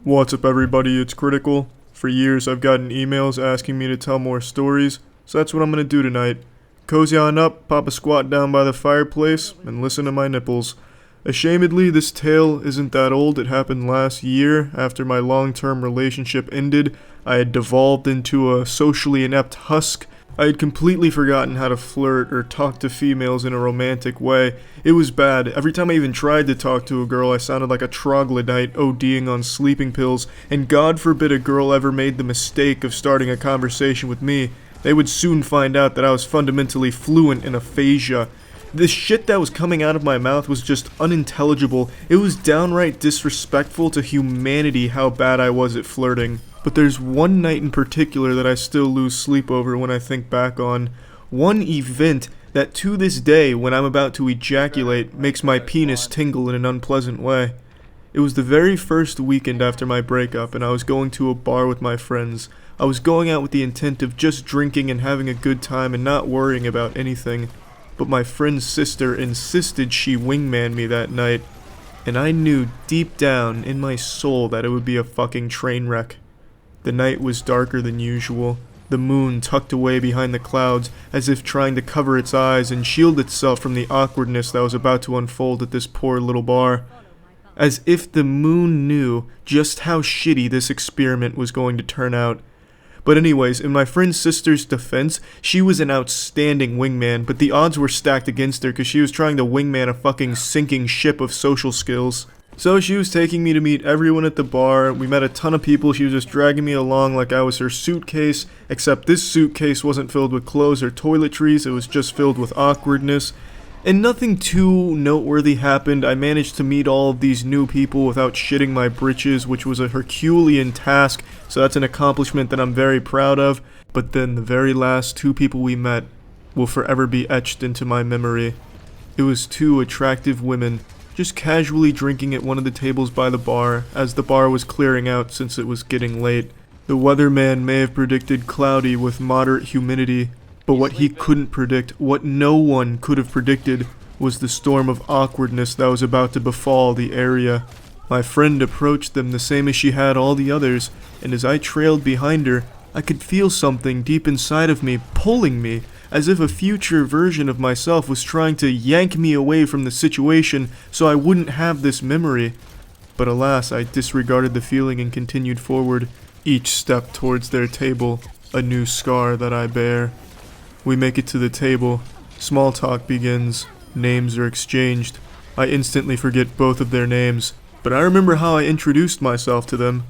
What's up everybody, it's Critical. For years I've gotten emails asking me to tell more stories, so that's what I'm gonna do tonight. Cozy on up, pop a squat down by the fireplace, and listen to my nipples. Ashamedly, this tale isn't that old. It happened last year. After my long-term relationship ended, I had devolved into a socially inept husk. I had completely forgotten how to flirt or talk to females in a romantic way. It was bad. Every time I even tried to talk to a girl, I sounded like a troglodyte ODing on sleeping pills, and God forbid a girl ever made the mistake of starting a conversation with me. They would soon find out that I was fundamentally fluent in aphasia. The shit that was coming out of my mouth was just unintelligible. It was downright disrespectful to humanity how bad I was at flirting. But there's one night in particular that I still lose sleep over when I think back on. One event that to this day, when I'm about to ejaculate, makes my penis tingle in an unpleasant way. It was the very first weekend after my breakup, and I was going to a bar with my friends. I was going out with the intent of just drinking and having a good time and not worrying about anything. But my friend's sister insisted she wingman me that night, and I knew deep down in my soul that it would be a fucking train wreck. The night was darker than usual, the moon tucked away behind the clouds as if trying to cover its eyes and shield itself from the awkwardness that was about to unfold at this poor little bar. As if the moon knew just how shitty this experiment was going to turn out. But anyways, in my friend's sister's defense, she was an outstanding wingman, but the odds were stacked against her because she was trying to wingman a fucking sinking ship of social skills. So she was taking me to meet everyone at the bar. We met a ton of people. She was just dragging me along like I was her suitcase, except this suitcase wasn't filled with clothes or toiletries, it was just filled with awkwardness. And nothing too noteworthy happened. I managed to meet all of these new people without shitting my britches, which was a Herculean task, so that's an accomplishment that I'm very proud of. But then the very last two people we met will forever be etched into my memory. It was two attractive women, just casually drinking at one of the tables by the bar, as the bar was clearing out since it was getting late. The weatherman may have predicted cloudy with moderate humidity, but what he couldn't predict, what no one could have predicted, was the storm of awkwardness that was about to befall the area. My friend approached them the same as she had all the others, and as I trailed behind her, I could feel something deep inside of me pulling me, as if a future version of myself was trying to yank me away from the situation so I wouldn't have this memory. But alas, I disregarded the feeling and continued forward, each step towards their table, a new scar that I bear. We make it to the table. Small talk begins. Names are exchanged. I instantly forget both of their names, but I remember how I introduced myself to them.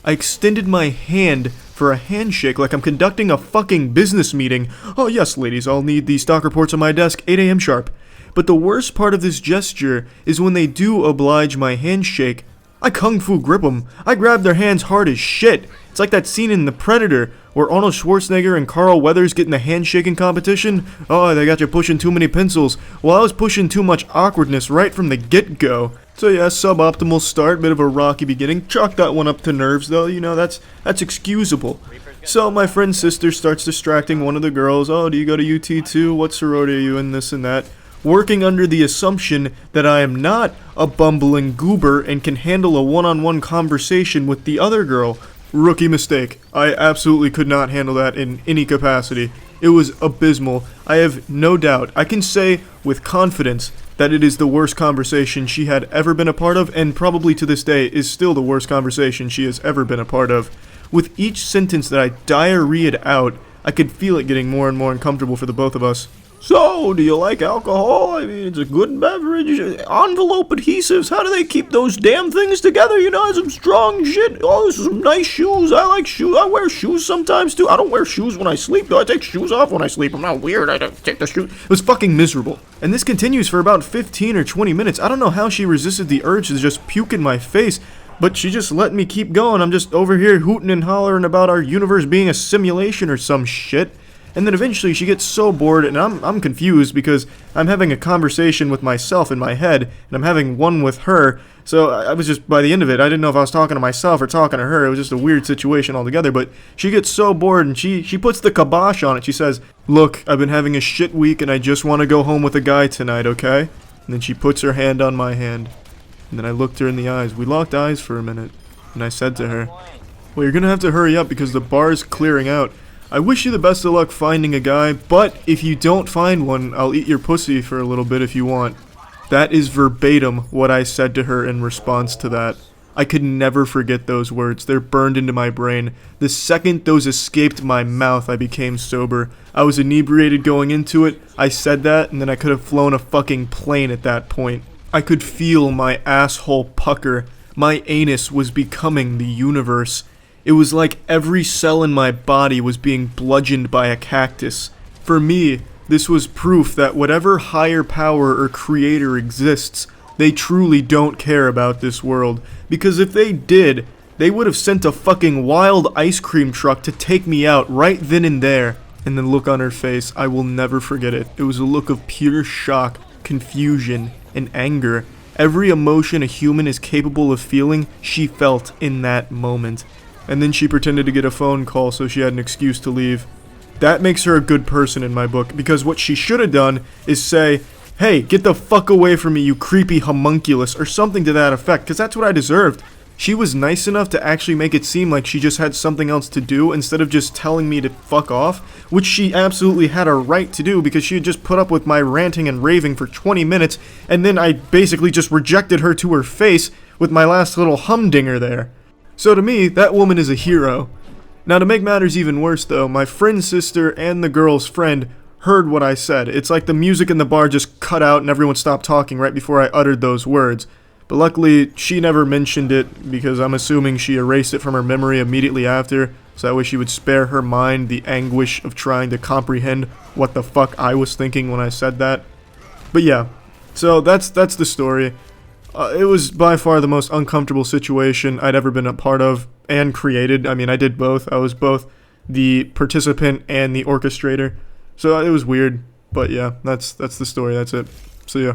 I extended my hand for a handshake like I'm conducting a fucking business meeting. Oh yes, ladies, I'll need the stock reports on my desk, 8 a.m. sharp. But the worst part of this gesture is when they do oblige my handshake, I kung fu grip them. I grab their hands hard as shit. It's like that scene in The Predator where Arnold Schwarzenegger and Carl Weathers get in a handshaking competition. Oh, they got you pushing too many pencils. Well, I was pushing too much awkwardness right from the get-go. So yeah, suboptimal start, bit of a rocky beginning. Chalk that one up to nerves though, you know, that's excusable. So my friend's sister starts distracting one of the girls. Oh, do you go to UT too? What sorority are you in, this and that? Working under the assumption that I am not a bumbling goober and can handle a one-on-one conversation with the other girl. Rookie mistake. I absolutely could not handle that in any capacity. It was abysmal. I have no doubt. I can say with confidence that it is the worst conversation she had ever been a part of, and probably to this day is still the worst conversation she has ever been a part of. With each sentence that I diarrheaed out, I could feel it getting more and more uncomfortable for the both of us. So, do you like alcohol? I mean, it's a good beverage. Envelope adhesives, how do they keep those damn things together? You know, some strong shit. Oh, this is some nice shoes. I like shoes. I wear shoes sometimes, too. I don't wear shoes when I sleep, though. I take shoes off when I sleep. I'm not weird. I don't take the shoes. It was fucking miserable. And this continues for about 15 or 20 minutes. I don't know how she resisted the urge to just puke in my face, but she just let me keep going. I'm just over here hooting and hollering about our universe being a simulation or some shit. And then eventually she gets so bored, and I'm confused because I'm having a conversation with myself in my head, and I'm having one with her. So I was just, by the end of it, I didn't know if I was talking to myself or talking to her. It was just a weird situation altogether. But she gets so bored, and she puts the kibosh on it. She says, "Look, I've been having a shit week, and I just want to go home with a guy tonight, okay?" And then she puts her hand on my hand. And then I looked her in the eyes. We locked eyes for a minute. and I said to her, "Well, you're gonna have to hurry up because the bar's clearing out. I wish you the best of luck finding a guy, but if you don't find one, I'll eat your pussy for a little bit if you want." That is verbatim what I said to her in response to that. I could never forget those words. They're burned into my brain. The second those escaped my mouth, I became sober. I was inebriated going into it. I said that, and then I could have flown a fucking plane at that point. I could feel my asshole pucker. My anus was becoming the universe. It was like every cell in my body was being bludgeoned by a cactus. For me, this was proof that whatever higher power or creator exists, they truly don't care about this world. Because if they did, they would have sent a fucking wild ice cream truck to take me out right then and there. And the look on her face, I will never forget it. It was a look of pure shock, confusion, and anger. Every emotion a human is capable of feeling, she felt in that moment. And then she pretended to get a phone call so she had an excuse to leave. That makes her a good person in my book, because what she should have done is say, "Hey, get the fuck away from me, you creepy homunculus," or something to that effect, because that's what I deserved. She was nice enough to actually make it seem like she just had something else to do instead of just telling me to fuck off, which she absolutely had a right to do because she had just put up with my ranting and raving for 20 minutes, and then I basically just rejected her to her face with my last little humdinger there. So to me, that woman is a hero. Now to make matters even worse though, my friend's sister and the girl's friend heard what I said. It's like the music in the bar just cut out and everyone stopped talking right before I uttered those words. But luckily, she never mentioned it because I'm assuming she erased it from her memory immediately after, so that way she would spare her mind the anguish of trying to comprehend what the fuck I was thinking when I said that. But yeah, so that's the story. It was by far the most uncomfortable situation I'd ever been a part of and created. I mean, I did both. I was both the participant and the orchestrator. So it was weird, but yeah, that's the story. That's it. See ya.